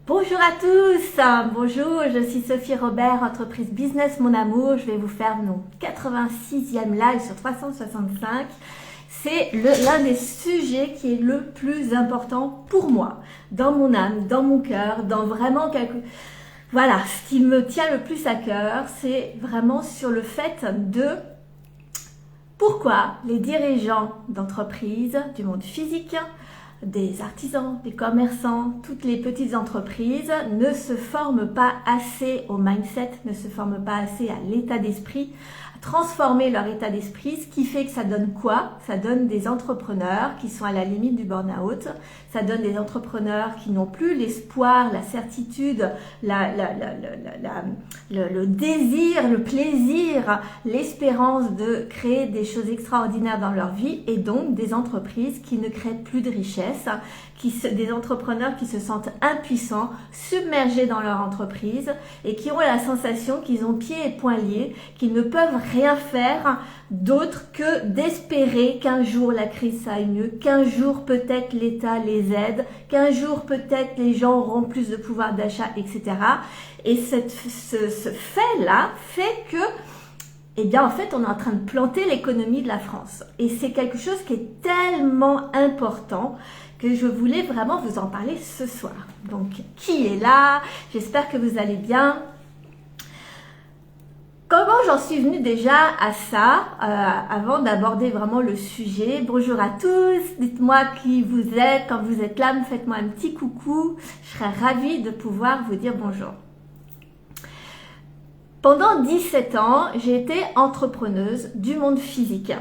Bonjour à tous, bonjour, je suis Sophie Robert, entreprise Business Mon Amour. Je vais vous faire mon 86e live sur 365. C'est l'un des sujets qui est le plus important pour moi, dans mon âme, dans mon cœur, dans vraiment quelque... Voilà, ce qui me tient le plus à cœur, c'est vraiment sur le fait de pourquoi les dirigeants d'entreprises, du monde physique, des artisans, des commerçants, toutes les petites entreprises ne se forment pas assez au mindset, ne se forment pas assez à l'état d'esprit, à transformer leur état d'esprit, ce qui fait que ça donne quoi? Ça donne des entrepreneurs qui sont à la limite du burn-out, ça donne des entrepreneurs qui n'ont plus l'espoir, la certitude, le désir, le plaisir, l'espérance de créer des choses extraordinaires dans leur vie et donc des entreprises qui ne créent plus de richesse, des entrepreneurs qui se sentent impuissants, submergés dans leur entreprise et qui ont la sensation qu'ils ont pieds et poings liés, qu'ils ne peuvent rien faire d'autre que d'espérer qu'un jour la crise aille mieux, qu'un jour peut-être l'État les aide, qu'un jour peut-être les gens auront plus de pouvoir d'achat, etc. Et ce fait-là fait que eh bien, en fait, on est en train de planter l'économie de la France. Et c'est quelque chose qui est tellement important que je voulais vraiment vous en parler ce soir. Donc, qui est là? J'espère que vous allez bien. Comment j'en suis venue déjà à ça, avant d'aborder vraiment le sujet? Bonjour à tous, dites-moi qui vous êtes. Quand vous êtes là, faites-moi un petit coucou. Je serais ravie de pouvoir vous dire bonjour. Pendant 17 ans, j'ai été entrepreneuse du monde physique.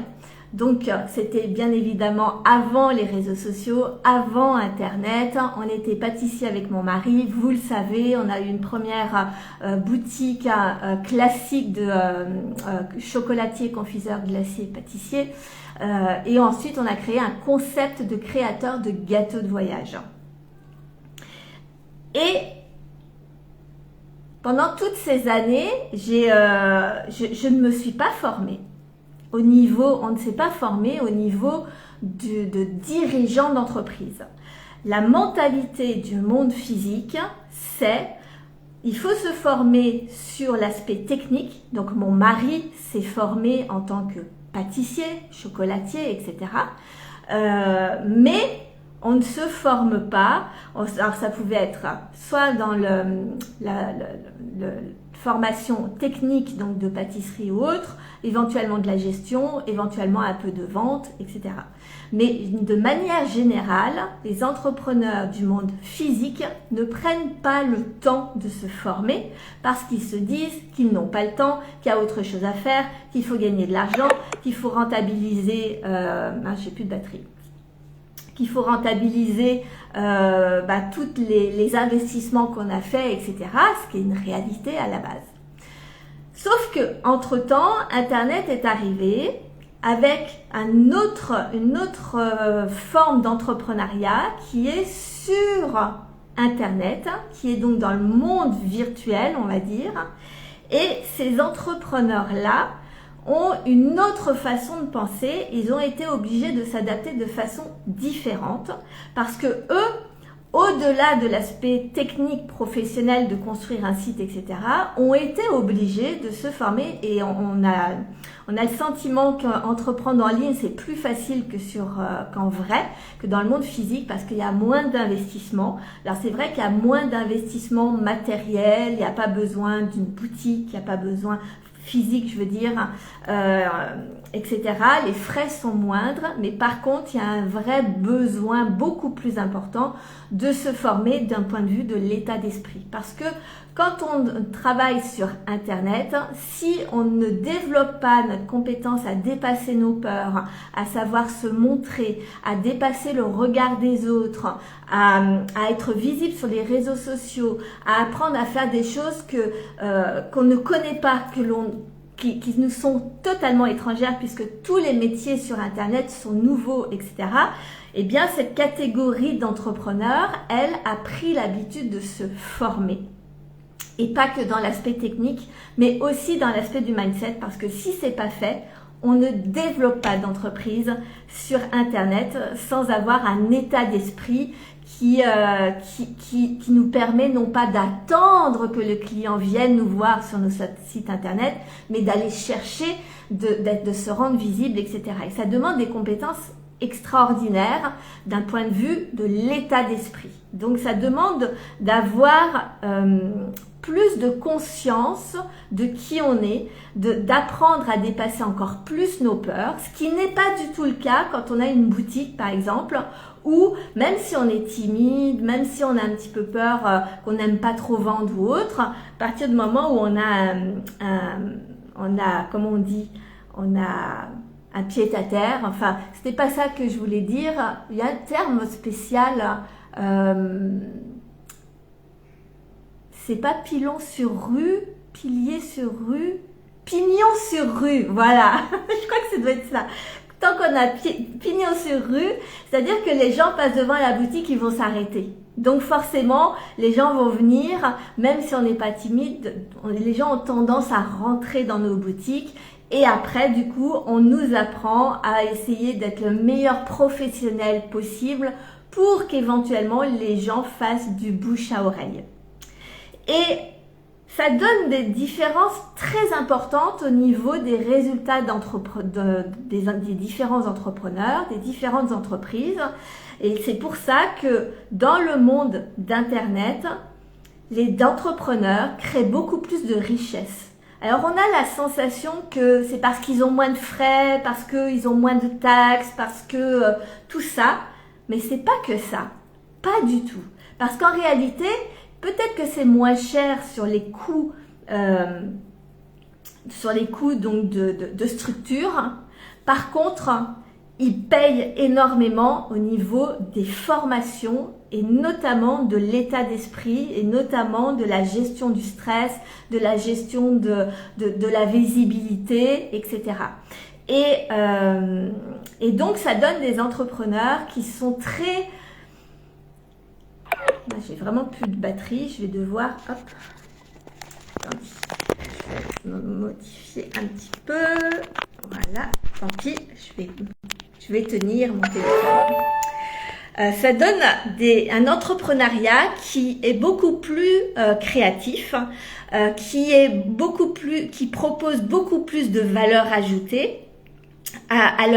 Donc, c'était bien évidemment avant les réseaux sociaux, avant Internet. On était pâtissier avec mon mari, vous le savez. On a eu une première boutique classique de chocolatier, confiseur, glacier, pâtissier. Et ensuite, on a créé un concept de créateur de gâteaux de voyage. Et pendant toutes ces années, je ne me suis pas formée. On ne s'est pas formé au niveau de dirigeant d'entreprise. La mentalité du monde physique, c'est il faut se former sur l'aspect technique. Donc mon mari s'est formé en tant que pâtissier, chocolatier, etc. Mais on ne se forme pas. Alors ça pouvait être soit dans la formation technique, donc de pâtisserie ou autre, éventuellement de la gestion, éventuellement un peu de vente, etc. Mais de manière générale, les entrepreneurs du monde physique ne prennent pas le temps de se former parce qu'ils se disent qu'ils n'ont pas le temps, qu'il y a autre chose à faire, qu'il faut gagner de l'argent, qu'il faut rentabiliser... j'ai plus de batterie. Qu'il faut rentabiliser tous les investissements qu'on a fait, etc. Ce qui est une réalité à la base. Sauf que entre-temps, Internet est arrivé avec une autre forme d'entrepreneuriat qui est sur Internet, qui est donc dans le monde virtuel, on va dire. Et ces entrepreneurs-là ont une autre façon de penser, ils ont été obligés de s'adapter de façon différente parce que eux, au-delà de l'aspect technique professionnel de construire un site, etc., ont été obligés de se former et on a le sentiment qu'entreprendre en ligne, c'est plus facile qu'en vrai, que dans le monde physique parce qu'il y a moins d'investissement. Alors c'est vrai qu'il y a moins d'investissement matériel, il n'y a pas besoin d'une boutique, il n'y a pas besoin physique, je veux dire, etc. Les frais sont moindres, mais par contre, il y a un vrai besoin beaucoup plus important de se former d'un point de vue de l'état d'esprit. Parce que quand on travaille sur Internet, si on ne développe pas notre compétence à dépasser nos peurs, à savoir se montrer, à dépasser le regard des autres, à être visible sur les réseaux sociaux, à apprendre à faire des choses qu'on ne connaît pas, qui nous sont totalement étrangères puisque tous les métiers sur Internet sont nouveaux, etc. Eh bien, cette catégorie d'entrepreneurs, elle a pris l'habitude de se former. Et pas que dans l'aspect technique, mais aussi dans l'aspect du mindset, parce que si c'est pas fait, on ne développe pas d'entreprise sur Internet sans avoir un état d'esprit qui nous permet non pas d'attendre que le client vienne nous voir sur nos sites internet, mais d'aller chercher, de se rendre visible, etc. Et ça demande des compétences extraordinaires d'un point de vue de l'état d'esprit. Donc ça demande d'avoir plus de conscience de qui on est, d'apprendre à dépasser encore plus nos peurs, ce qui n'est pas du tout le cas quand on a une boutique par exemple, où même si on est timide, même si on a un petit peu peur, qu'on n'aime pas trop vendre ou autre, à partir du moment où on a, comment on dit, on a un pied à terre, enfin, c'était pas ça que je voulais dire, il y a un terme spécial, c'est pas pilon sur rue, pilier sur rue, pignon sur rue, voilà, je crois que ça doit être ça. Tant qu'on a pignon sur rue, c'est-à-dire que les gens passent devant la boutique, ils vont s'arrêter. Donc forcément, les gens vont venir, même si on n'est pas timide, les gens ont tendance à rentrer dans nos boutiques. Et après, du coup, on nous apprend à essayer d'être le meilleur professionnel possible pour qu'éventuellement les gens fassent du bouche à oreille. Et ça donne des différences très importantes au niveau des résultats des différents entrepreneurs, des différentes entreprises. Et c'est pour ça que dans le monde d'Internet, les entrepreneurs créent beaucoup plus de richesse. Alors on a la sensation que c'est parce qu'ils ont moins de frais, parce qu'ils ont moins de taxes, parce que tout ça, mais c'est pas que ça, pas du tout. Parce qu'en réalité, peut-être que c'est moins cher sur les coûts, donc de structure. Par contre, ils payent énormément au niveau des formations et notamment de l'état d'esprit et notamment de la gestion du stress, de la gestion de la visibilité, etc. Et donc, ça donne des entrepreneurs qui sont très... Là, j'ai vraiment plus de batterie, je vais devoir... Hop, attendez, je vais modifier un petit peu. Voilà, tant pis, je vais tenir mon téléphone. Ça donne un entrepreneuriat qui est beaucoup plus créatif, qui propose beaucoup plus de valeur ajoutée à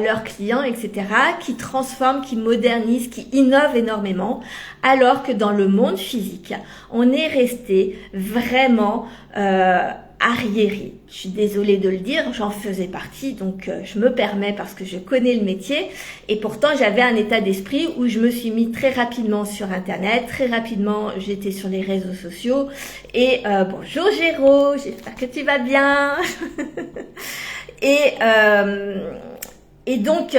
leurs clients, etc., qui transforme, qui modernise, qui innove énormément, alors que dans le monde physique, on est resté vraiment arriéré. Je suis désolée de le dire, j'en faisais partie, donc je me permets parce que je connais le métier. Et pourtant, j'avais un état d'esprit où je me suis mis très rapidement sur Internet, très rapidement, j'étais sur les réseaux sociaux. Et bonjour Géraud, j'espère que tu vas bien. Et donc,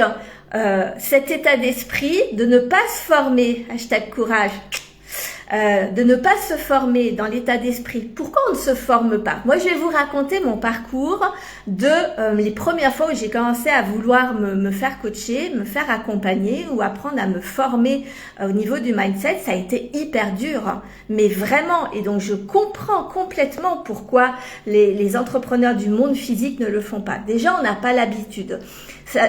cet état d'esprit de ne pas se former, #courage, de ne pas se former dans l'état d'esprit. Pourquoi on ne se forme pas? Moi, je vais vous raconter mon parcours de les premières fois où j'ai commencé à vouloir me faire coacher, me faire accompagner ou apprendre à me former au niveau du mindset. Ça a été hyper dur, hein, mais vraiment. Et donc, je comprends complètement pourquoi les entrepreneurs du monde physique ne le font pas. Déjà, on n'a pas l'habitude.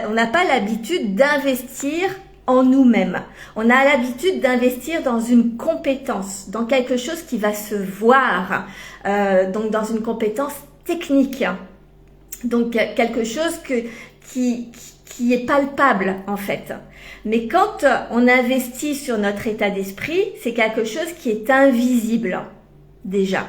On n'a pas l'habitude d'investir en nous-mêmes. On a l'habitude d'investir dans une compétence, dans quelque chose qui va se voir, donc dans une compétence technique. Donc quelque chose qui est palpable en fait. Mais quand on investit sur notre état d'esprit, c'est quelque chose qui est invisible déjà.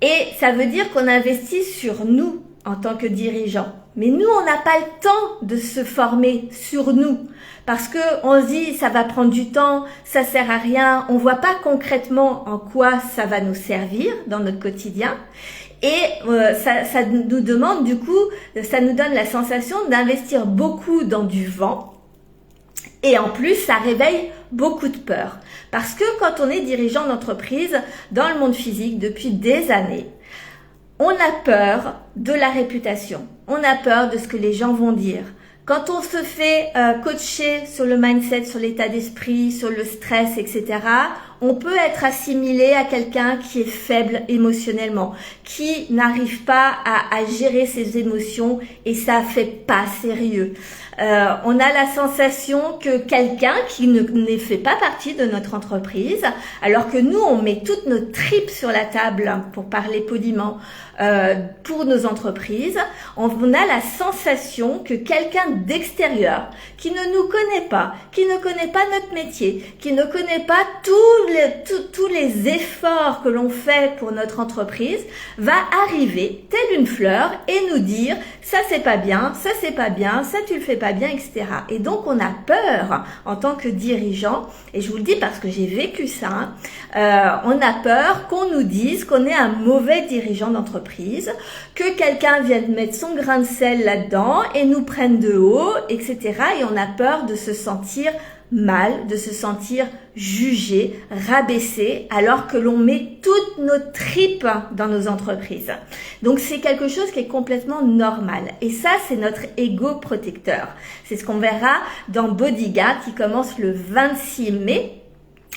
Et ça veut dire qu'on investit sur nous en tant que dirigeants. Mais nous, on n'a pas le temps de se former sur nous parce que on se dit ça va prendre du temps, ça sert à rien, on voit pas concrètement en quoi ça va nous servir dans notre quotidien. Et ça nous demande du coup, ça nous donne la sensation d'investir beaucoup dans du vent. Et en plus, ça réveille beaucoup de peur. Parce que quand on est dirigeant d'entreprise dans le monde physique depuis des années, on a peur de la réputation. On a peur de ce que les gens vont dire. Quand on se fait coacher sur le mindset, sur l'état d'esprit, sur le stress, etc., on peut être assimilé à quelqu'un qui est faible émotionnellement, qui n'arrive pas à gérer ses émotions et ça fait pas sérieux. On a la sensation que quelqu'un qui ne fait pas partie de notre entreprise, alors que nous, on met toutes nos tripes sur la table, pour parler poliment, pour nos entreprises, on a la sensation que quelqu'un d'extérieur, qui ne nous connaît pas, qui ne connaît pas notre métier, qui ne connaît pas tous les efforts que l'on fait pour notre entreprise, va arriver, telle une fleur, et nous dire « ça c'est pas bien, ça c'est pas bien, ça tu le fais pas bien, etc. » Et donc on a peur en tant que dirigeant, et je vous le dis parce que j'ai vécu ça, on a peur qu'on nous dise qu'on est un mauvais dirigeant d'entreprise, que quelqu'un vienne mettre son grain de sel là-dedans et nous prenne de haut, etc. Et on a peur de se sentir mal, de se sentir jugé, rabaissé, alors que l'on met toutes nos tripes dans nos entreprises. Donc c'est quelque chose qui est complètement normal. Et ça, c'est notre ego protecteur. C'est ce qu'on verra dans Bodyguard qui commence le 26 mai.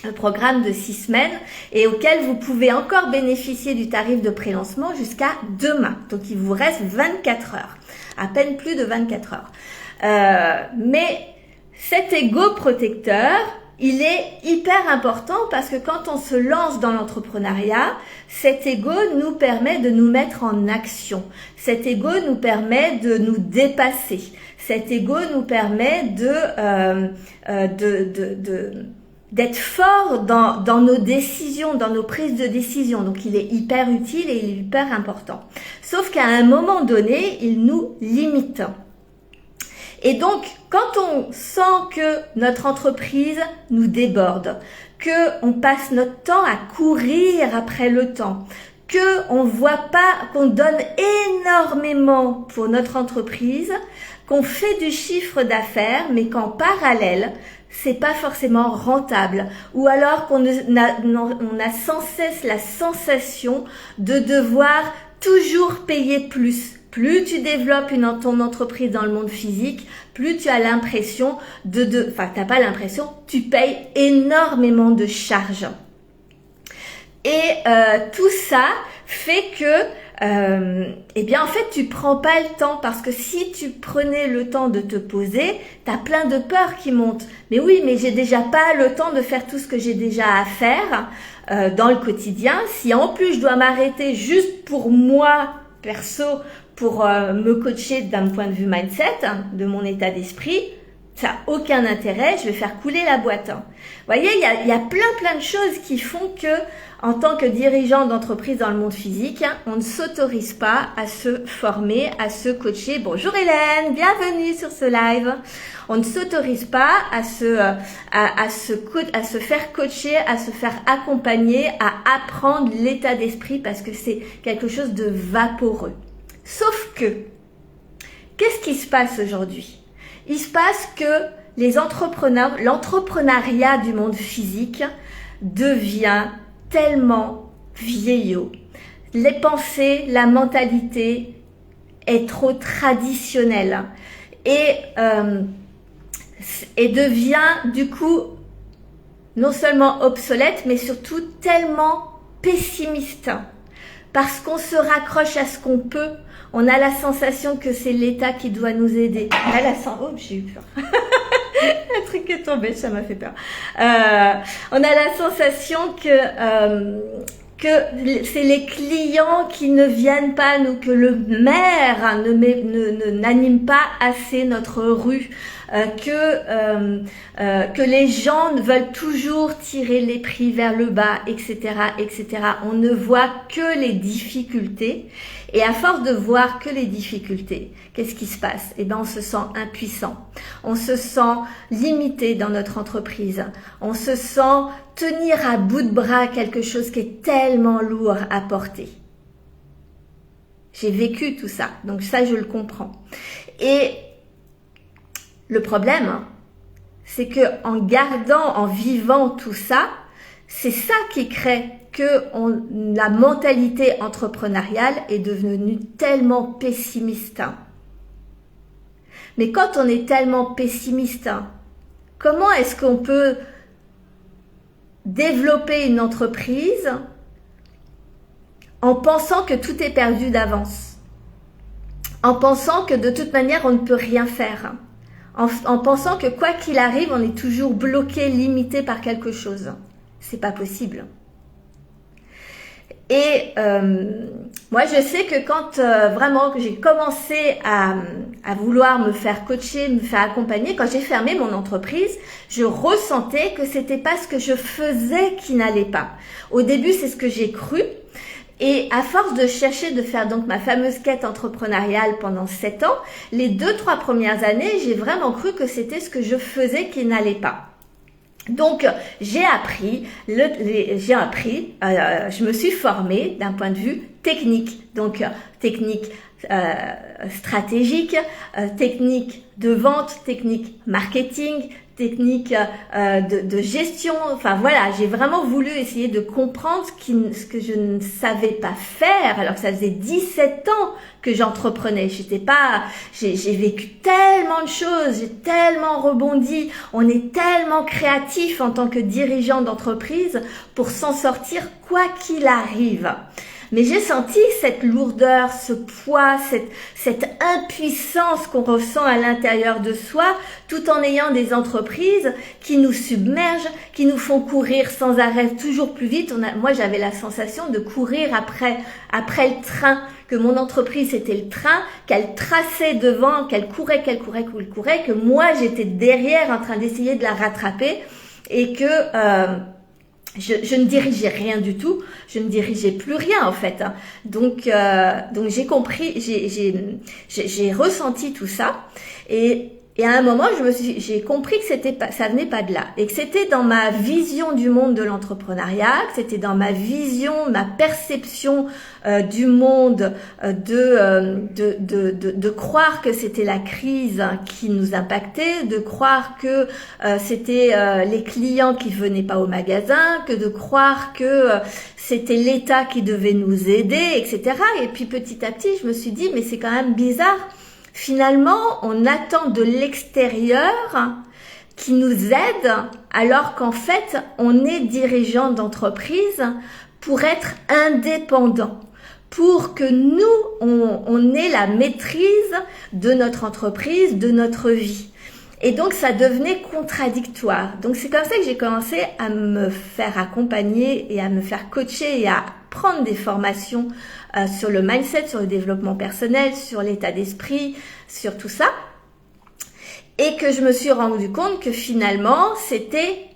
Un programme de 6 semaines et auquel vous pouvez encore bénéficier du tarif de pré-lancement jusqu'à demain. Donc, il vous reste 24 heures, à peine plus de 24 heures. Mais cet ego protecteur, il est hyper important parce que quand on se lance dans l'entrepreneuriat, cet ego nous permet de nous mettre en action. Cet ego nous permet de nous dépasser. Cet ego nous permet d'être fort dans nos décisions, dans nos prises de décision. Donc, il est hyper utile et il est hyper important. Sauf qu'à un moment donné, il nous limite. Et donc, quand on sent que notre entreprise nous déborde, qu'on passe notre temps à courir après le temps, qu'on voit pas, qu'on donne énormément pour notre entreprise, qu'on fait du chiffre d'affaires, mais qu'en parallèle, c'est pas forcément rentable, ou alors on a sans cesse la sensation de devoir toujours payer plus. Plus tu développes ton entreprise dans le monde physique, plus tu as l'impression t'as pas l'impression, tu payes énormément de charges. Et tout ça fait que en fait, tu prends pas le temps parce que si tu prenais le temps de te poser, t'as plein de peurs qui montent. Mais oui, mais j'ai déjà pas le temps de faire tout ce que j'ai déjà à faire dans le quotidien. Si en plus je dois m'arrêter juste pour moi, perso, pour me coacher d'un point de vue mindset, de mon état d'esprit, ça n'a aucun intérêt, je vais faire couler la boîte. Vous voyez, il y a plein de choses qui font que, en tant que dirigeant d'entreprise dans le monde physique, on ne s'autorise pas à se former, à se coacher. Bonjour Hélène, bienvenue sur ce live. On ne s'autorise pas à se faire coacher, à se faire accompagner, à apprendre l'état d'esprit parce que c'est quelque chose de vaporeux. Sauf que, qu'est-ce qui se passe aujourd'hui ? Il se passe que l'entrepreneuriat du monde physique devient tellement vieillot. Les pensées, la mentalité est trop traditionnelle et devient du coup non seulement obsolète mais surtout tellement pessimiste parce qu'on se raccroche à ce qu'on peut. On a la sensation que c'est l'État qui doit nous aider. On a j'ai eu peur. Un truc est tombé, ça m'a fait peur. On a la sensation que c'est les clients qui ne viennent pas, que le maire n'anime pas assez notre rue, que les gens veulent toujours tirer les prix vers le bas, etc., etc. On ne voit que les difficultés. Et à force de voir que les difficultés, qu'est-ce qui se passe ? On se sent impuissant. On se sent limité dans notre entreprise. On se sent tenir à bout de bras quelque chose qui est tellement lourd à porter. J'ai vécu tout ça, donc ça je le comprends. Et le problème, c'est que en vivant tout ça, c'est ça qui crée que la mentalité entrepreneuriale est devenue tellement pessimiste. Mais quand on est tellement pessimiste, comment est-ce qu'on peut développer une entreprise en pensant que tout est perdu d'avance, en pensant que de toute manière on ne peut rien faire, en pensant que quoi qu'il arrive, on est toujours bloqué, limité par quelque chose. C'est pas possible. Et moi, je sais que quand vraiment que j'ai commencé à vouloir me faire coacher, me faire accompagner, quand j'ai fermé mon entreprise, je ressentais que c'était pas ce que je faisais qui n'allait pas. Au début, c'est ce que j'ai cru. Et à force de chercher de faire donc ma fameuse quête entrepreneuriale pendant 7 ans, les 2-3 premières années, j'ai vraiment cru que c'était ce que je faisais qui n'allait pas. Donc, j'ai appris, je me suis formée d'un point de vue technique. Donc, technique stratégique, technique de vente, technique marketing, technique de gestion. Enfin voilà, j'ai vraiment voulu essayer de comprendre ce que je ne savais pas faire, alors que ça faisait 17 ans que j'entreprenais. J'ai vécu tellement de choses, j'ai tellement rebondi. On est tellement créatif en tant que dirigeant d'entreprise pour s'en sortir quoi qu'il arrive. Mais j'ai senti cette lourdeur, ce poids, cette impuissance qu'on ressent à l'intérieur de soi, tout en ayant des entreprises qui nous submergent, qui nous font courir sans arrêt toujours plus vite. Moi, j'avais la sensation de courir après le train, que mon entreprise c'était le train, qu'elle traçait devant, qu'elle courait, que moi j'étais derrière en train d'essayer de la rattraper et que je ne dirigeais rien du tout, je ne dirigeais plus rien en fait. Donc j'ai compris, j'ai ressenti tout ça et à un moment j'ai compris que ça venait pas de là et que c'était dans ma vision du monde de l'entrepreneuriat, que c'était dans ma vision, ma perception du monde de croire que c'était la crise qui nous impactait, de croire que c'était les clients qui venaient pas au magasin, que de croire que c'était l'État qui devait nous aider, etc. Et puis petit à petit, je me suis dit, mais c'est quand même bizarre. Finalement, on attend de l'extérieur qui nous aide, alors qu'en fait, on est dirigeant d'entreprise pour être indépendant, pour que nous, on ait la maîtrise de notre entreprise, de notre vie. Et donc, ça devenait contradictoire. Donc, c'est comme ça que j'ai commencé à me faire accompagner et à me faire coacher et à prendre des formations sur le mindset, sur le développement personnel, sur l'état d'esprit, sur tout ça. Et que je me suis rendu compte que finalement, c'était...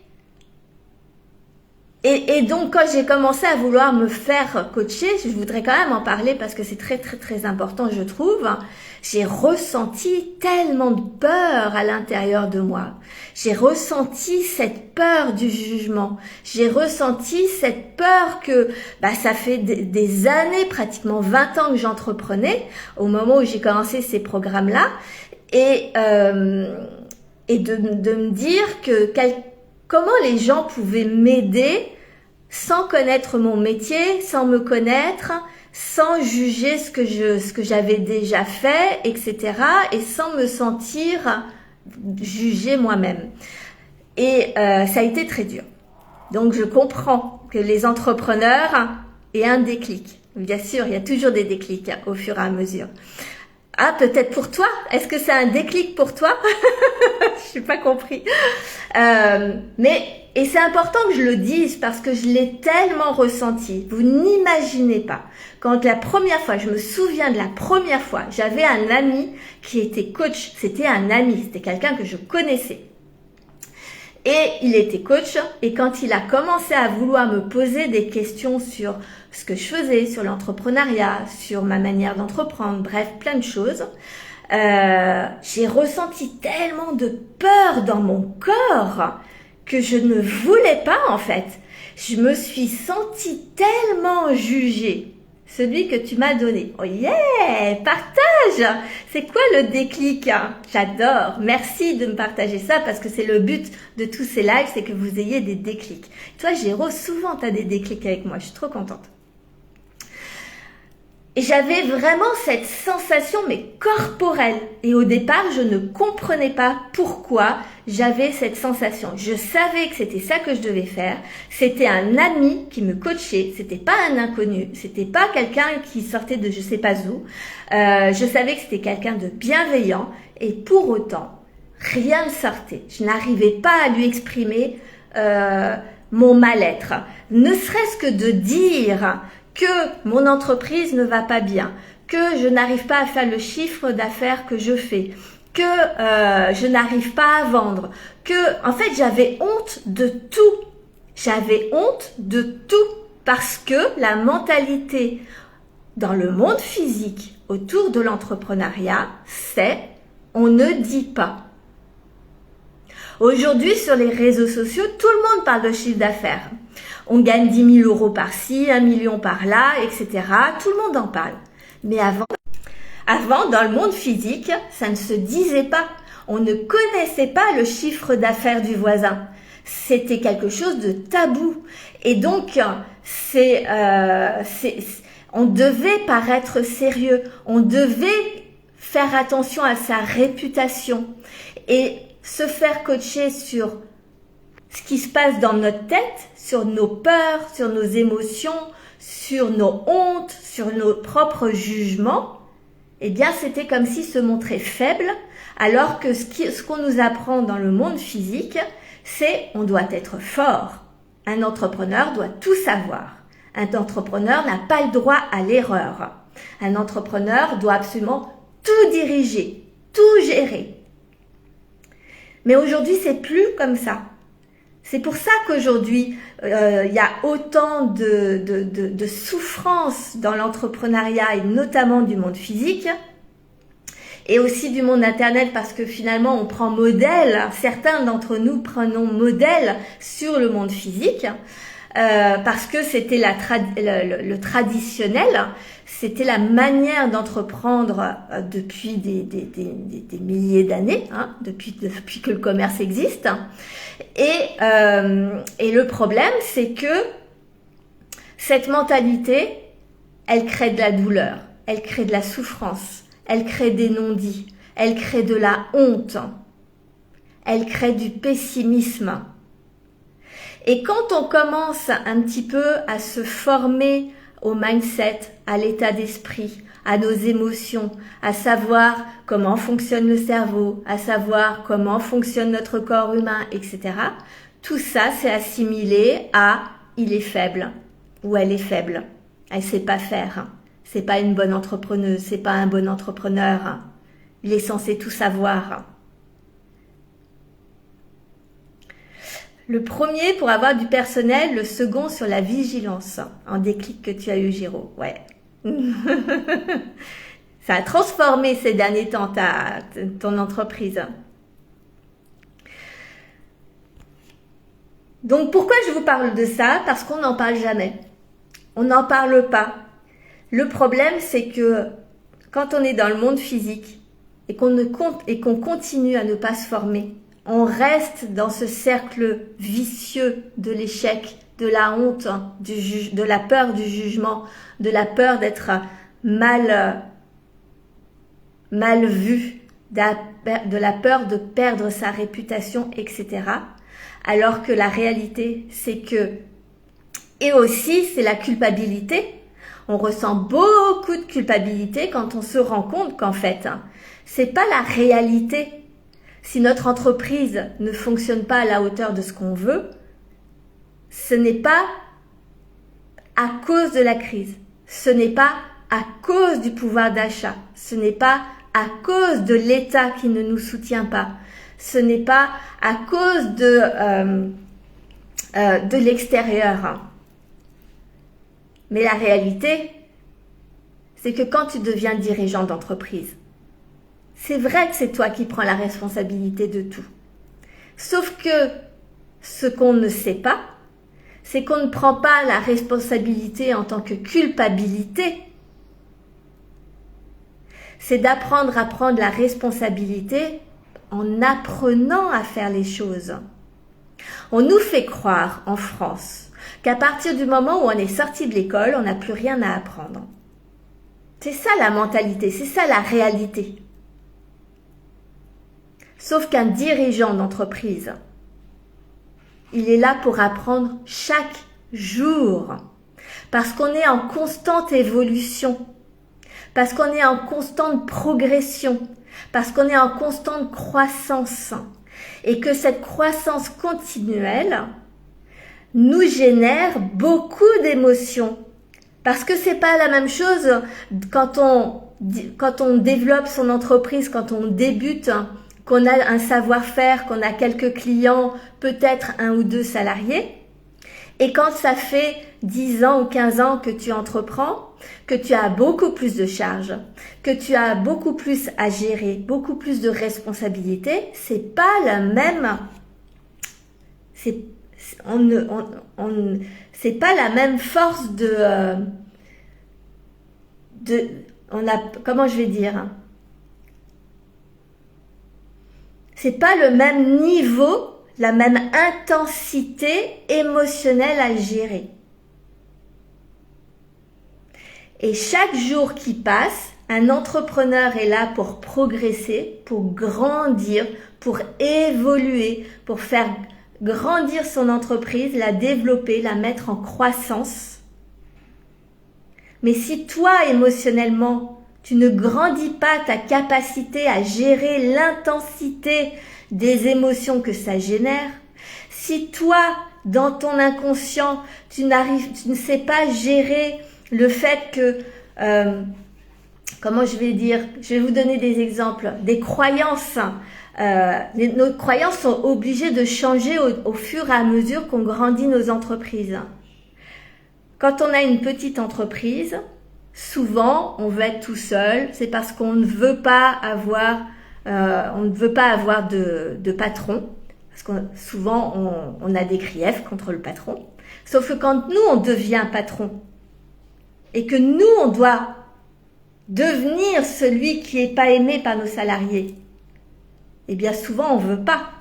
Et donc, quand j'ai commencé à vouloir me faire coacher, je voudrais quand même en parler parce que c'est très, très, très important, je trouve. J'ai ressenti tellement de peur à l'intérieur de moi. J'ai ressenti cette peur du jugement. J'ai ressenti cette peur que ça fait des années, pratiquement 20 ans que j'entreprenais, au moment où j'ai commencé ces programmes-là. Et de me dire que comment les gens pouvaient m'aider sans connaître mon métier, sans me connaître, sans juger ce que j'avais déjà fait, etc. et sans me sentir jugée moi-même. Et ça a été très dur. Donc je comprends que les entrepreneurs aient un déclic. Bien sûr, il y a toujours des déclics au fur et à mesure. Ah, peut-être pour toi. Est-ce que c'est un déclic pour toi? Je n'ai pas compris. Et c'est important que je le dise parce que je l'ai tellement ressenti. Vous n'imaginez pas. Quand la première fois, je me souviens de la première fois, j'avais un ami qui était coach. C'était un ami, c'était quelqu'un que je connaissais. Et il était coach et quand il a commencé à vouloir me poser des questions sur ce que je faisais, sur l'entrepreneuriat, sur ma manière d'entreprendre, bref, plein de choses, j'ai ressenti tellement de peur dans mon corps que je ne voulais pas en fait. Je me suis sentie tellement jugée. Celui que tu m'as donné. Oh yeah, partage. C'est quoi le déclic? J'adore. Merci de me partager ça parce que c'est le but de tous ces lives, c'est que vous ayez des déclics. Toi, Géraud, souvent tu as des déclics avec moi. Je suis trop contente. Et j'avais vraiment cette sensation, mais corporelle. Et au départ, je ne comprenais pas pourquoi j'avais cette sensation. Je savais que c'était ça que je devais faire. C'était un ami qui me coachait. C'était pas un inconnu. C'était pas quelqu'un qui sortait de je sais pas où. Je savais que c'était quelqu'un de bienveillant. Et pour autant, rien ne sortait. Je n'arrivais pas à lui exprimer mon mal-être. Ne serait-ce que de dire que mon entreprise ne va pas bien, que je n'arrive pas à faire le chiffre d'affaires que je fais, que je n'arrive pas à vendre, que en fait j'avais honte de tout. J'avais honte de tout parce que la mentalité dans le monde physique autour de l'entrepreneuriat, c'est on ne dit pas. Aujourd'hui, sur les réseaux sociaux, tout le monde parle de chiffre d'affaires. On gagne 10 000 euros par-ci, 1 million par-là, etc. Tout le monde en parle. Mais avant, dans le monde physique, ça ne se disait pas. On ne connaissait pas le chiffre d'affaires du voisin. C'était quelque chose de tabou. Et donc, on devait paraître sérieux. On devait faire attention à sa réputation. Et se faire coacher sur ce qui se passe dans notre tête, sur nos peurs, sur nos émotions, sur nos hontes, sur nos propres jugements, eh bien c'était comme si se montrer faible, alors que ce qu'on nous apprend dans le monde physique, c'est on doit être fort. Un entrepreneur doit tout savoir. Un entrepreneur n'a pas le droit à l'erreur. Un entrepreneur doit absolument tout diriger, tout gérer. Mais aujourd'hui, c'est plus comme ça. C'est pour ça qu'aujourd'hui, il y a autant de souffrance dans l'entrepreneuriat et notamment du monde physique et aussi du monde internet parce que finalement, on prend modèle, certains d'entre nous prenons modèle sur le monde physique parce que c'était le traditionnel. C'était la manière d'entreprendre depuis des milliers d'années, hein, depuis que le commerce existe. Et le problème, c'est que cette mentalité, elle crée de la douleur, elle crée de la souffrance, elle crée des non-dits, elle crée de la honte, elle crée du pessimisme. Et quand on commence un petit peu à se former au mindset, à l'état d'esprit, à nos émotions, à savoir comment fonctionne le cerveau, à savoir comment fonctionne notre corps humain, etc. Tout ça, c'est assimilé à il est faible ou elle est faible. Elle sait pas faire. C'est pas une bonne entrepreneuse, c'est pas un bon entrepreneur. Il est censé tout savoir. Le premier pour avoir du personnel, le second sur la vigilance. Un déclic que tu as eu, Giro. Ouais. Ça a transformé ces derniers temps ton entreprise. Donc pourquoi je vous parle de ça? Parce qu'on n'en parle jamais. On n'en parle pas. Le problème, c'est que quand on est dans le monde physique et qu'on continue à ne pas se former, on reste dans ce cercle vicieux de l'échec, de la honte, de la peur du jugement, de la peur d'être mal vu, de la peur de perdre sa réputation, etc. Alors que la réalité, c'est que, et aussi c'est la culpabilité. On ressent beaucoup de culpabilité quand on se rend compte qu'en fait, c'est pas la réalité. Si notre entreprise ne fonctionne pas à la hauteur de ce qu'on veut, ce n'est pas à cause de la crise, ce n'est pas à cause du pouvoir d'achat, ce n'est pas à cause de l'État qui ne nous soutient pas, ce n'est pas à cause de l'extérieur. Mais la réalité, c'est que quand tu deviens dirigeant d'entreprise, c'est vrai que c'est toi qui prends la responsabilité de tout. Sauf que ce qu'on ne sait pas, c'est qu'on ne prend pas la responsabilité en tant que culpabilité. C'est d'apprendre à prendre la responsabilité en apprenant à faire les choses. On nous fait croire en France qu'à partir du moment où on est sorti de l'école, on n'a plus rien à apprendre. C'est ça la mentalité, c'est ça la réalité. Sauf qu'un dirigeant d'entreprise, il est là pour apprendre chaque jour. Parce qu'on est en constante évolution. Parce qu'on est en constante progression. Parce qu'on est en constante croissance. Et que cette croissance continuelle nous génère beaucoup d'émotions. Parce que c'est pas la même chose quand on développe son entreprise, quand on débute, qu'on a un savoir-faire, qu'on a quelques clients, peut-être 1 ou 2 salariés. Et quand ça fait 10 ans ou 15 ans que tu entreprends, que tu as beaucoup plus de charges, que tu as beaucoup plus à gérer, beaucoup plus de responsabilités, c'est pas la même, c'est pas la même force comment je vais dire, c'est pas le même niveau, la même intensité émotionnelle à gérer. Et chaque jour qui passe, un entrepreneur est là pour progresser, pour grandir, pour évoluer, pour faire grandir son entreprise, la développer, la mettre en croissance. Mais si toi, émotionnellement, tu ne grandis pas ta capacité à gérer l'intensité des émotions que ça génère, si toi, dans ton inconscient, tu ne sais pas gérer le fait que, comment je vais dire, je vais vous donner des exemples, des croyances. Nos croyances sont obligées de changer au fur et à mesure qu'on grandit nos entreprises. Quand on a une petite entreprise, souvent on veut être tout seul, c'est parce qu'on ne veut pas avoir, de patron, parce que souvent on a des griefs contre le patron. Sauf que quand nous on devient patron et que nous on doit devenir celui qui n'est pas aimé par nos salariés, eh bien souvent on veut pas.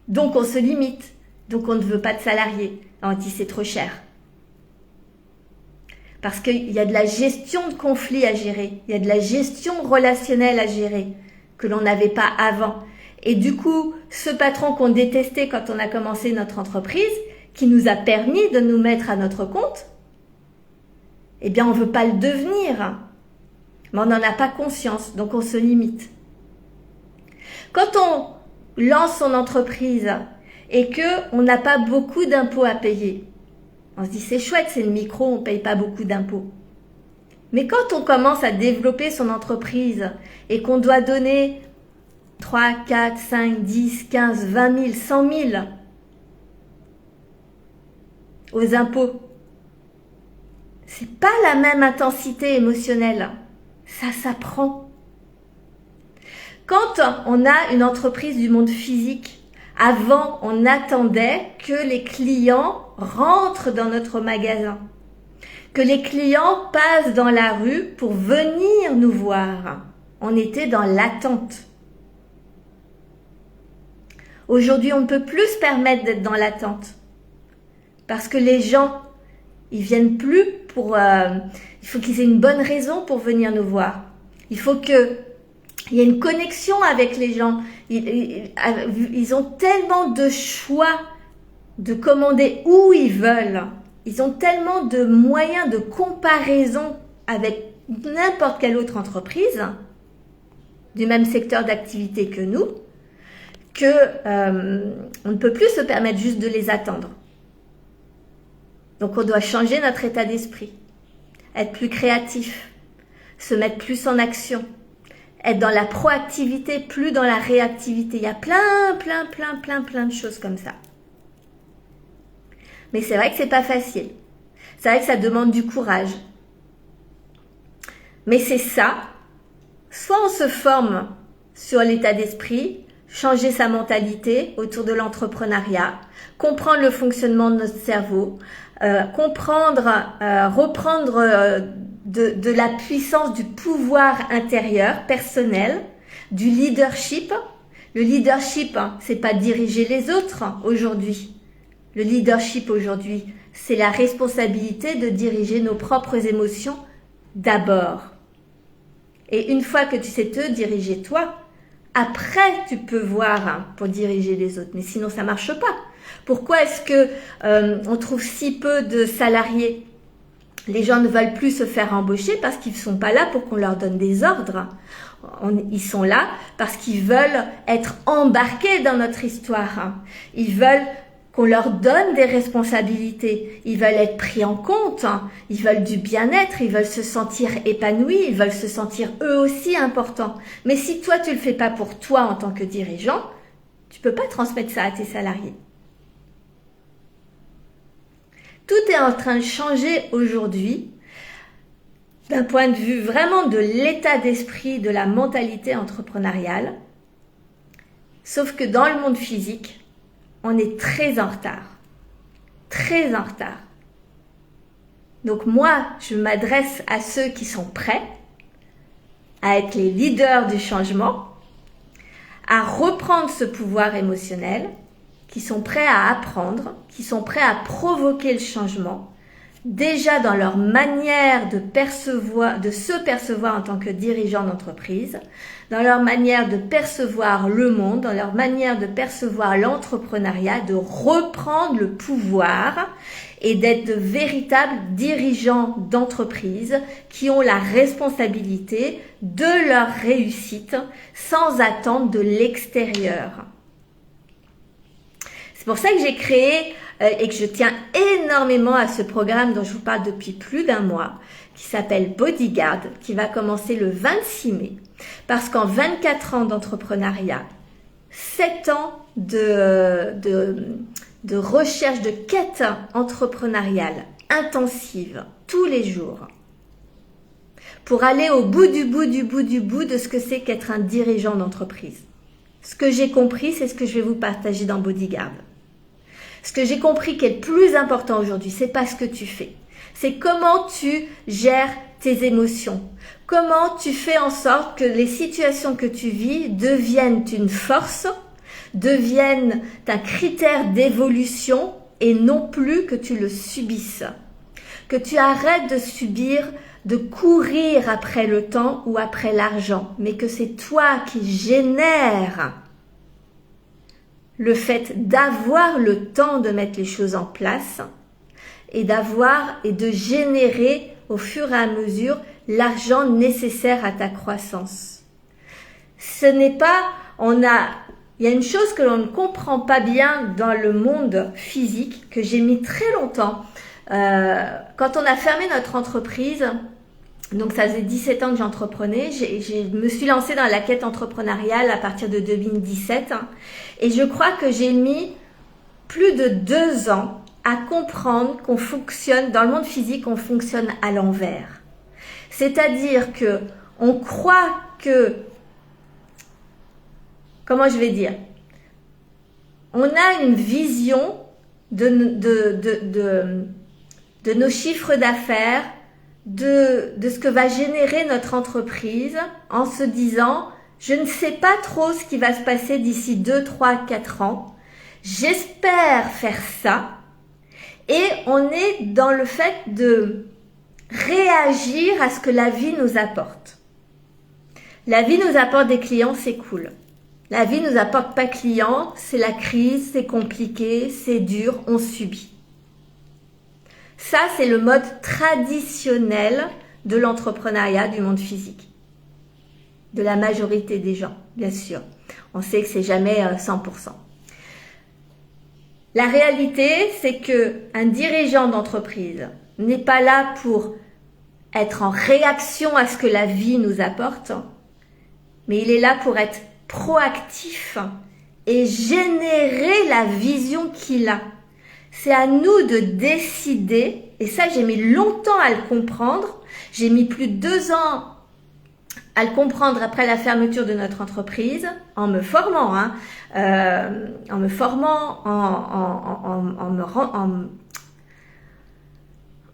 Donc on se limite. Donc on ne veut pas de salariés. On dit c'est trop cher. Parce qu'il y a de la gestion de conflits à gérer. Il y a de la gestion relationnelle à gérer que l'on n'avait pas avant. Et du coup, ce patron qu'on détestait quand on a commencé notre entreprise, qui nous a permis de nous mettre à notre compte, eh bien on ne veut pas le devenir. Mais on n'en a pas conscience, donc on se limite. Quand on lance son entreprise et qu'on n'a pas beaucoup d'impôts à payer, on se dit c'est chouette, c'est le micro, on ne paye pas beaucoup d'impôts. Mais quand on commence à développer son entreprise et qu'on doit donner 3, 4, 5, 10, 15, 20 000, 100 000 aux impôts, c'est pas la même intensité émotionnelle. Ça s'apprend. Quand on a une entreprise du monde physique, avant, on attendait que les clients rentrent dans notre magasin, que les clients passent dans la rue pour venir nous voir. On était dans l'attente. Aujourd'hui, on ne peut plus se permettre d'être dans l'attente parce que les gens, ils viennent plus pour... il faut qu'ils aient une bonne raison pour venir nous voir. Il faut qu'il y ait une connexion avec les gens. Ils ont tellement de choix de commander où ils veulent. Ils ont tellement de moyens de comparaison avec n'importe quelle autre entreprise du même secteur d'activité que nous, que on ne peut plus se permettre juste de les attendre. Donc on doit changer notre état d'esprit, être plus créatif, se mettre plus en action, être dans la proactivité, plus dans la réactivité. Il y a plein de choses comme ça. Mais c'est vrai que c'est pas facile. C'est vrai que ça demande du courage. Mais c'est ça. Soit on se forme sur l'état d'esprit, changer sa mentalité autour de l'entrepreneuriat, comprendre le fonctionnement de notre cerveau, reprendre de la puissance du pouvoir intérieur, personnel, du leadership. Le leadership, c'est pas diriger les autres aujourd'hui. Le leadership aujourd'hui, c'est la responsabilité de diriger nos propres émotions d'abord. Et une fois que tu sais te diriger toi, après tu peux voir pour diriger les autres. Mais sinon ça marche pas. Pourquoi est-ce que on trouve si peu de salariés? Les gens ne veulent plus se faire embaucher parce qu'ils ne sont pas là pour qu'on leur donne des ordres. Ils sont là parce qu'ils veulent être embarqués dans notre histoire. Ils veulent qu'on leur donne des responsabilités. Ils veulent être pris en compte. Ils veulent du bien-être. Ils veulent se sentir épanouis. Ils veulent se sentir eux aussi importants. Mais si toi, tu ne le fais pas pour toi en tant que dirigeant, tu ne peux pas transmettre ça à tes salariés. Tout est en train de changer aujourd'hui d'un point de vue vraiment de l'état d'esprit, de la mentalité entrepreneuriale. Sauf que dans le monde physique, on est très en retard. Très en retard. Donc moi, je m'adresse à ceux qui sont prêts à être les leaders du changement, à reprendre ce pouvoir émotionnel, qui sont prêts à apprendre, qui sont prêts à provoquer le changement, déjà dans leur manière de se percevoir en tant que dirigeant d'entreprise, dans leur manière de percevoir le monde, dans leur manière de percevoir l'entrepreneuriat, de reprendre le pouvoir et d'être de véritables dirigeants d'entreprise qui ont la responsabilité de leur réussite sans attendre de l'extérieur. C'est pour ça que j'ai créé et que je tiens énormément à ce programme dont je vous parle depuis plus d'un mois, qui s'appelle Bodyguard, qui va commencer le 26 mai. Parce qu'en 24 ans d'entrepreneuriat, 7 ans de recherche, de quête entrepreneuriale intensive, tous les jours, pour aller au bout de ce que c'est qu'être un dirigeant d'entreprise. Ce que j'ai compris, c'est ce que je vais vous partager dans Bodyguard. Ce que j'ai compris qui est le plus important aujourd'hui, c'est pas ce que tu fais. C'est comment tu gères tes émotions. Comment tu fais en sorte que les situations que tu vis deviennent une force, deviennent un critère d'évolution et non plus que tu le subisses. Que tu arrêtes de subir, de courir après le temps ou après l'argent, mais que c'est toi qui génères le fait d'avoir le temps de mettre les choses en place et de générer au fur et à mesure l'argent nécessaire à ta croissance. Ce n'est pas, il y a une chose que l'on ne comprend pas bien dans le monde physique, que j'ai mis très longtemps. Quand on a fermé notre entreprise, donc ça faisait 17 ans que j'entreprenais, je me suis lancée dans la quête entrepreneuriale à partir de 2017 et je crois que j'ai mis plus de 2 ans à comprendre qu'on fonctionne, dans le monde physique, on fonctionne à l'envers. C'est-à-dire que on croit que, comment je vais dire, on a une vision de nos chiffres d'affaires, de ce que va générer notre entreprise en se disant « Je ne sais pas trop ce qui va se passer d'ici 2, 3, 4 ans. J'espère faire ça. » Et on est dans le fait de réagir à ce que la vie nous apporte. La vie nous apporte des clients, c'est cool. La vie nous apporte pas clients, c'est la crise, c'est compliqué, c'est dur, on subit. Ça, c'est le mode traditionnel de l'entrepreneuriat du monde physique. De la majorité des gens, bien sûr. On sait que c'est jamais 100%. La réalité, c'est que un dirigeant d'entreprise n'est pas là pour être en réaction à ce que la vie nous apporte, mais il est là pour être proactif et générer la vision qu'il a. C'est à nous de décider, et ça j'ai mis longtemps à le comprendre, j'ai mis plus de 2 ans à le comprendre après la fermeture de notre entreprise, en me formant,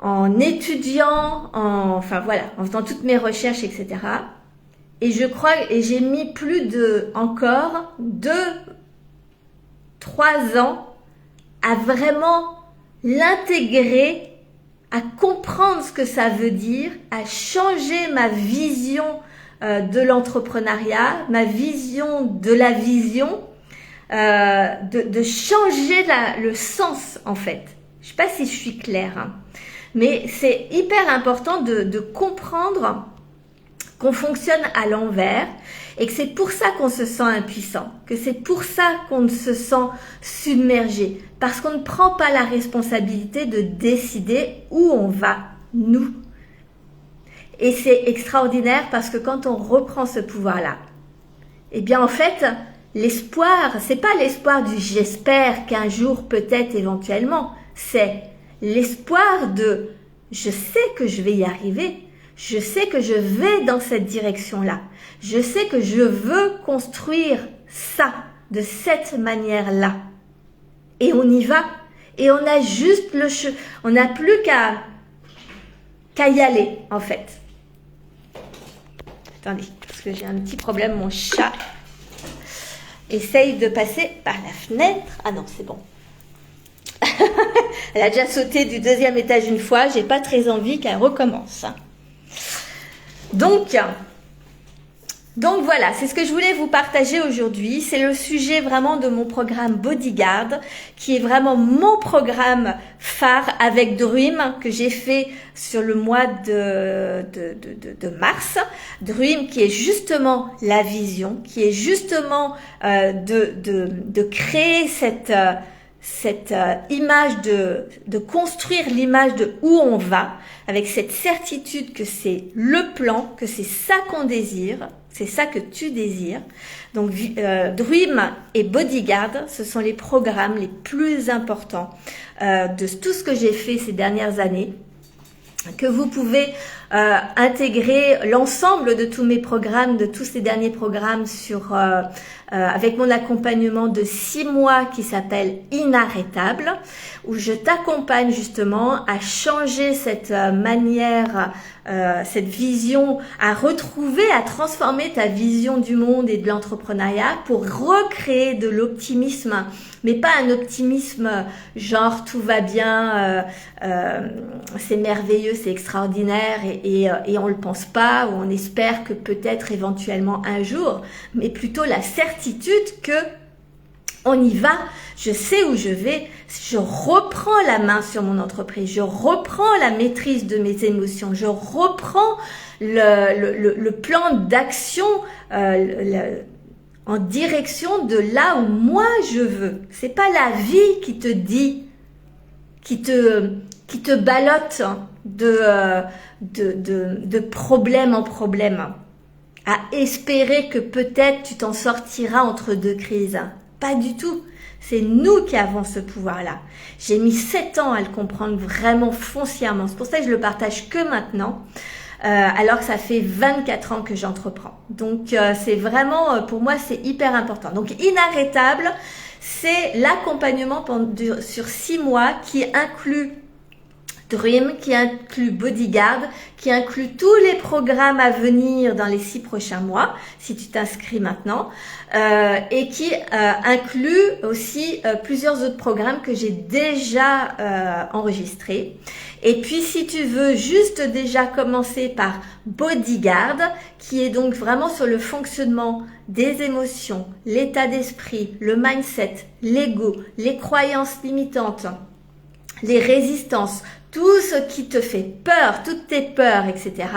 en étudiant, en faisant toutes mes recherches, etc. Et je crois, et j'ai mis plus de, encore 2, 3 ans à vraiment l'intégrer, à comprendre ce que ça veut dire, à changer ma vision de l'entrepreneuriat, ma vision de la vision, de changer le sens en fait. Je sais pas si je suis claire, hein, mais c'est hyper important de comprendre qu'on fonctionne à l'envers et que c'est pour ça qu'on se sent impuissant, que c'est pour ça qu'on se sent submergé, parce qu'on ne prend pas la responsabilité de décider où on va, nous. Et c'est extraordinaire parce que quand on reprend ce pouvoir-là, eh bien en fait, l'espoir, c'est pas l'espoir du j'espère qu'un jour peut-être éventuellement, c'est l'espoir de je sais que je vais y arriver. Je sais que je vais dans cette direction-là. Je sais que je veux construire ça de cette manière-là. Et on y va. Et on a juste on n'a plus qu'à y aller, en fait. Attendez, parce que j'ai un petit problème. Mon chat essaye de passer par la fenêtre. Ah non, c'est bon. Elle a déjà sauté du 2e étage une fois. J'ai pas très envie qu'elle recommence. Donc voilà, c'est ce que je voulais vous partager aujourd'hui. C'est le sujet vraiment de mon programme Bodyguard, qui est vraiment mon programme phare avec Dream, que j'ai fait sur le mois de mars. Dream qui est justement la vision, qui est justement de créer cette image de construire l'image de où on va, avec cette certitude que c'est le plan, que c'est ça qu'on désire, c'est ça que tu désires. Donc Dream et Bodyguard, ce sont les programmes les plus importants de tout ce que j'ai fait ces dernières années, que vous pouvez intégrer l'ensemble de tous mes programmes, de tous ces derniers programmes avec mon accompagnement de 6 mois qui s'appelle Inarrêtable, où je t'accompagne justement à changer cette manière, cette vision, à retrouver, à transformer ta vision du monde et de l'entrepreneuriat pour recréer de l'optimisme, mais pas un optimisme genre tout va bien, c'est merveilleux, c'est extraordinaire et on le pense pas, ou on espère que peut-être éventuellement un jour, mais plutôt la certitude que on y va, je sais où je vais, je reprends la main sur mon entreprise, je reprends la maîtrise de mes émotions, je reprends le plan d'action en direction de là où moi je veux. C'est pas la vie qui te dit, qui te ballotte de problème en problème, à espérer que peut-être tu t'en sortiras entre deux crises. Pas du tout. C'est nous qui avons ce pouvoir-là. J'ai mis 7 ans à le comprendre vraiment foncièrement. C'est pour ça que je le partage que maintenant, alors que ça fait 24 ans que j'entreprends. Donc, c'est vraiment, pour moi, c'est hyper important. Donc, Inarrêtable, c'est l'accompagnement sur 6 mois qui inclut Dream, qui inclut Bodyguard, qui inclut tous les programmes à venir dans les 6 prochains mois, si tu t'inscris maintenant, et qui inclut aussi plusieurs autres programmes que j'ai déjà enregistrés. Et puis, si tu veux juste déjà commencer par Bodyguard, qui est donc vraiment sur le fonctionnement des émotions, l'état d'esprit, le mindset, l'ego, les croyances limitantes, les résistances, tout ce qui te fait peur, toutes tes peurs, etc.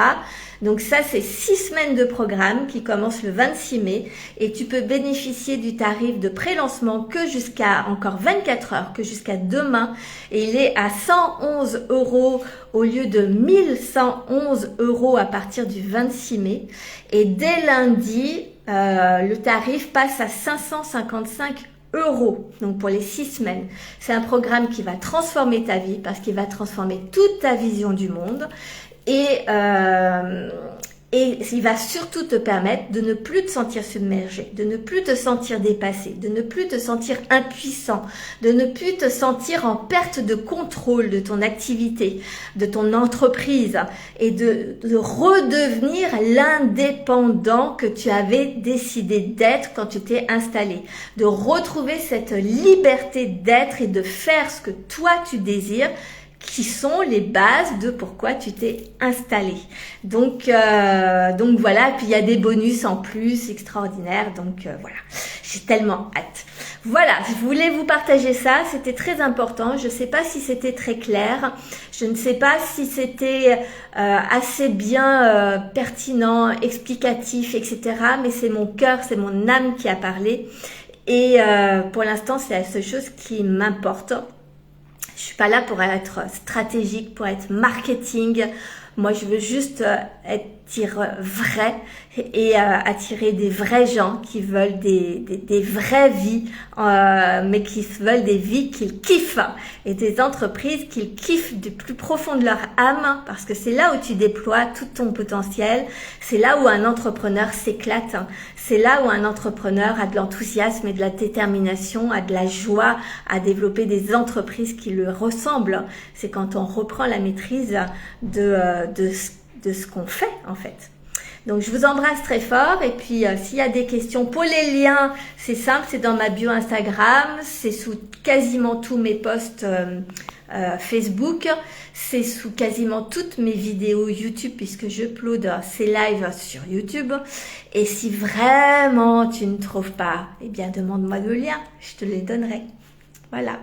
Donc ça, c'est 6 semaines de programme qui commence le 26 mai et tu peux bénéficier du tarif de pré-lancement que jusqu'à encore 24 heures, que jusqu'à demain. Et il est à 111 € au lieu de 1111 € à partir du 26 mai. Et dès lundi, le tarif passe à 555 €. Donc pour les 6 semaines, c'est un programme qui va transformer ta vie parce qu'il va transformer toute ta vision du monde et il va surtout te permettre de ne plus te sentir submergé, de ne plus te sentir dépassé, de ne plus te sentir impuissant, de ne plus te sentir en perte de contrôle de ton activité, de ton entreprise et de redevenir l'indépendant que tu avais décidé d'être quand tu t'es installé, de retrouver cette liberté d'être et de faire ce que toi tu désires, qui sont les bases de pourquoi tu t'es installé. Donc voilà, et puis il y a des bonus en plus extraordinaires, donc voilà, j'ai tellement hâte. Voilà, je voulais vous partager ça, c'était très important, je ne sais pas si c'était très clair, je ne sais pas si c'était assez bien pertinent, explicatif, etc. Mais c'est mon cœur, c'est mon âme qui a parlé et pour l'instant c'est la seule chose qui m'importe. Je suis pas là pour être stratégique, pour être marketing. Moi, je veux juste être vrai et attirer des vrais gens qui veulent des vraies vies, mais qui veulent des vies qu'ils kiffent et des entreprises qu'ils kiffent du plus profond de leur âme, parce que c'est là où tu déploies tout ton potentiel. C'est là où un entrepreneur s'éclate. C'est là où un entrepreneur a de l'enthousiasme et de la détermination, a de la joie à développer des entreprises qui lui ressemblent. C'est quand on reprend la maîtrise de ce qu'on fait en fait. Donc je vous embrasse très fort et puis s'il y a des questions pour les liens, c'est simple, c'est dans ma bio Instagram, c'est sous quasiment tous mes posts Facebook, c'est sous quasiment toutes mes vidéos YouTube puisque j'upload ces lives sur YouTube. Et si vraiment tu ne trouves pas, eh bien demande-moi le lien, je te les donnerai. Voilà.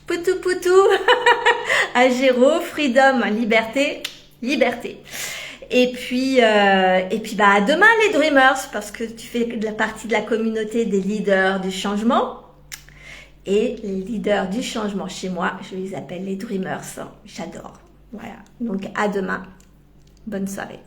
Poutou poutou à Géraud, freedom, liberté, liberté. Et puis bah à demain les Dreamers, parce que tu fais la partie de la communauté des leaders du changement. Et les leaders du changement chez moi, je les appelle les Dreamers. J'adore. Voilà. Donc à demain. Bonne soirée.